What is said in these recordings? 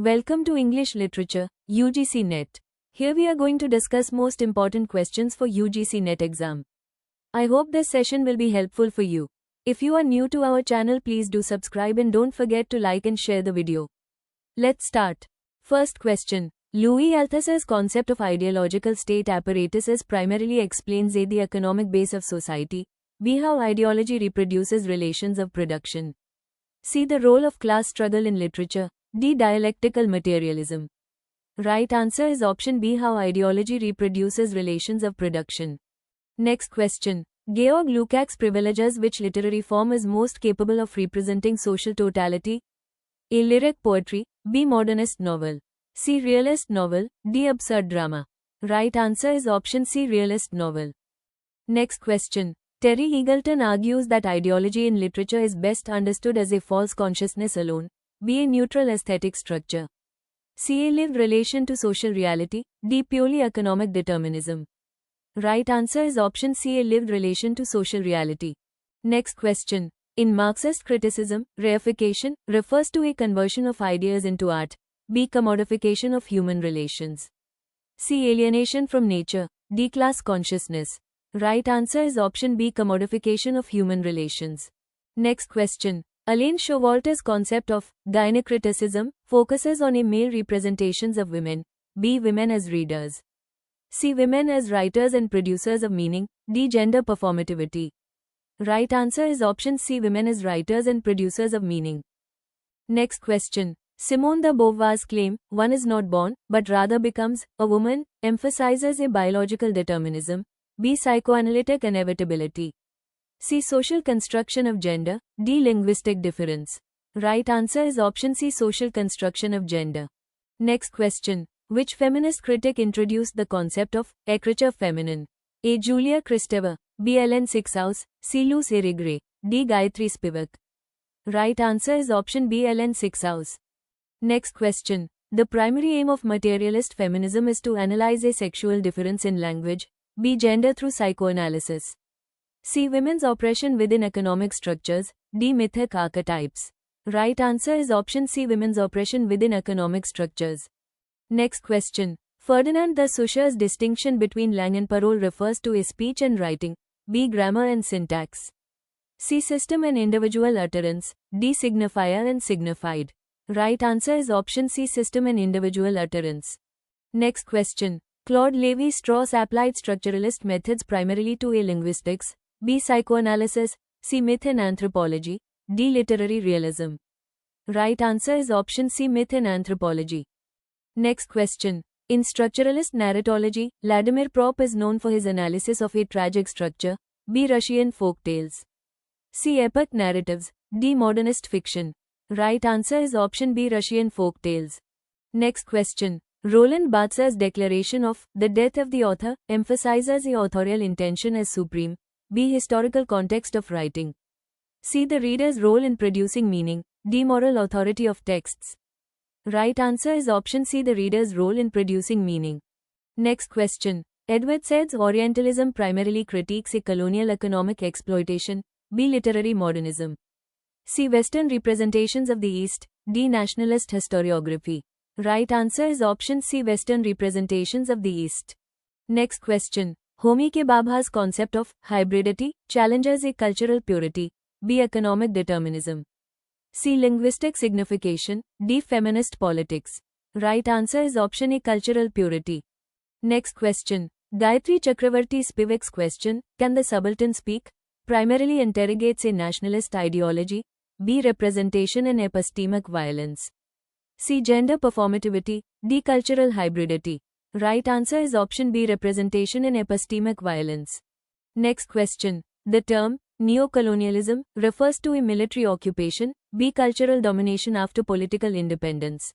Welcome to English Literature, UGC NET. Here we are going to discuss most important questions for UGC NET exam. I hope this session will be helpful for you. If you are new to our channel, please do subscribe and don't forget to like and share the video. Let's start. First question. Louis Althusser's concept of ideological state apparatus primarily explains A. the economic base of society, B. how ideology reproduces relations of production, C. the role of class struggle in literature, D. dialectical materialism. Right answer is option B. How ideology reproduces relations of production. Next question. Georg Lukács privileges which literary form is most capable of representing social totality? A. lyric poetry, B. modernist novel, C. realist novel, D. absurd drama. Right answer is option C. realist novel. Next question. Terry Eagleton argues that ideology in literature is best understood as a false consciousness alone, B. a neutral aesthetic structure, C. a lived relation to social reality, D. purely economic determinism. Right answer is option C. a lived relation to social reality. Next question. In Marxist criticism, reification refers to a conversion of ideas into art, B. commodification of human relations, C. alienation from nature, D. class consciousness. Right answer is option B. commodification of human relations. Next question. Alain Showalter's concept of gynecriticism focuses on a male representations of women, B. women as readers, C. women as writers and producers of meaning, D. gender performativity. Right answer is option C. women as writers and producers of meaning. Next question. Simone de Beauvoir's claim, one is not born, but rather becomes, a woman, emphasizes A. biological determinism, B. psychoanalytic inevitability, C. social construction of gender, D. linguistic difference. Right answer is option C. social construction of gender. Next question. Which feminist critic introduced the concept of écriture féminine? A. Julia Kristeva, B. Ellen Sixhouse, C. Luce Irigaray, D. Gayatri Spivak. Right answer is option B. Ellen Sixhouse. Next question. The primary aim of materialist feminism is to analyze a sexual difference in language, B. gender through psychoanalysis, C. women's oppression within economic structures, D. mythic archetypes. Right answer is option C. women's oppression within economic structures. Next question. Ferdinand de Saussure's distinction between langue and parole refers to A. speech and writing, B. grammar and syntax, C. system and individual utterance, D. signifier and signified. Right answer is option C. system and individual utterance. Next question. Claude Lévi-Strauss applied structuralist methods primarily to A. linguistics, B. psychoanalysis, C. myth and anthropology, D. literary realism. Right answer is option C. myth and anthropology. Next question. In structuralist narratology, Vladimir Propp is known for his analysis of a tragic structure, B. Russian folk tales, C. epic narratives, D. modernist fiction. Right answer is option B. Russian folk tales. Next question. Roland Barthes's declaration of the death of the author emphasizes the authorial intention as supreme, B. historical context of writing, C. the reader's role in producing meaning, D. moral authority of texts. Right answer is option C. the reader's role in producing meaning. Next question. Edward Said's Orientalism primarily critiques a colonial economic exploitation, B. literary modernism, C. Western representations of the East, D. nationalist historiography. Right answer is option C. Western representations of the East. Next question. Homi K. Bhabha's concept of hybridity challenges A. cultural purity, B. economic determinism, C. linguistic signification, D. feminist politics. Right answer is option A. cultural purity. Next question. Gayatri Chakravarti Spivak's question, can the subaltern speak, primarily interrogates A. nationalist ideology, B. representation and epistemic violence, C. gender performativity, D. cultural hybridity. Right answer is option B. representation and epistemic violence. Next question. The term neocolonialism refers to a military occupation, B. cultural domination after political independence,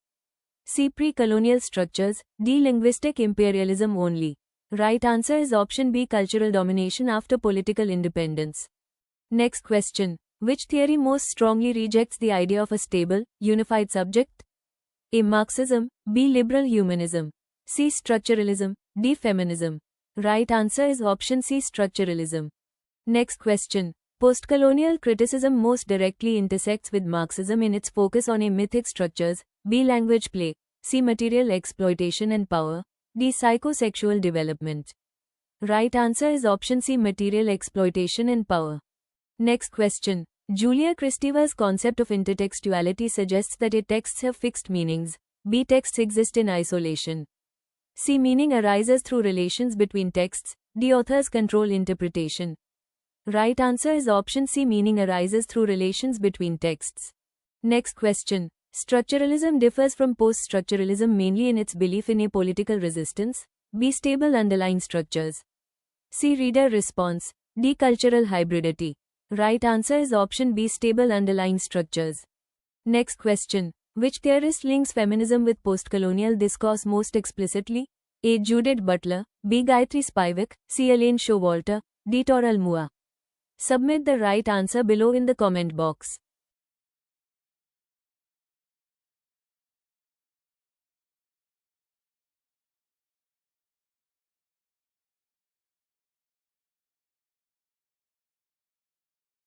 C. pre-colonial structures, D. linguistic imperialism only. Right answer is option B. cultural domination after political independence. Next question. Which theory most strongly rejects the idea of a stable, unified subject? A. Marxism, B. liberal humanism, C. structuralism, D. feminism. Right answer is option C. structuralism. Next question. Postcolonial criticism most directly intersects with Marxism in its focus on a mythic structures, B. Language play. C. Material exploitation and power. D. Psychosexual development. Right answer is option C. Material exploitation and power. Next question. Julia Kristeva's concept of intertextuality suggests that A. Texts have fixed meanings. B. Texts exist in isolation. C. Meaning arises through relations between texts. D. Authors control interpretation. Right answer is option C. Meaning arises through relations between texts. Next question. Structuralism differs from post-structuralism mainly in its belief in apolitical resistance. B. Stable underlying structures. C. Reader response. D. Cultural hybridity. Right answer is option B. Stable underlying structures. Next question. Which theorist links feminism with postcolonial discourse most explicitly? A. Judith Butler. B. Gayatri Spivak. C. Elaine Showalter. D. Toril Moore. Submit the right answer below in the comment box.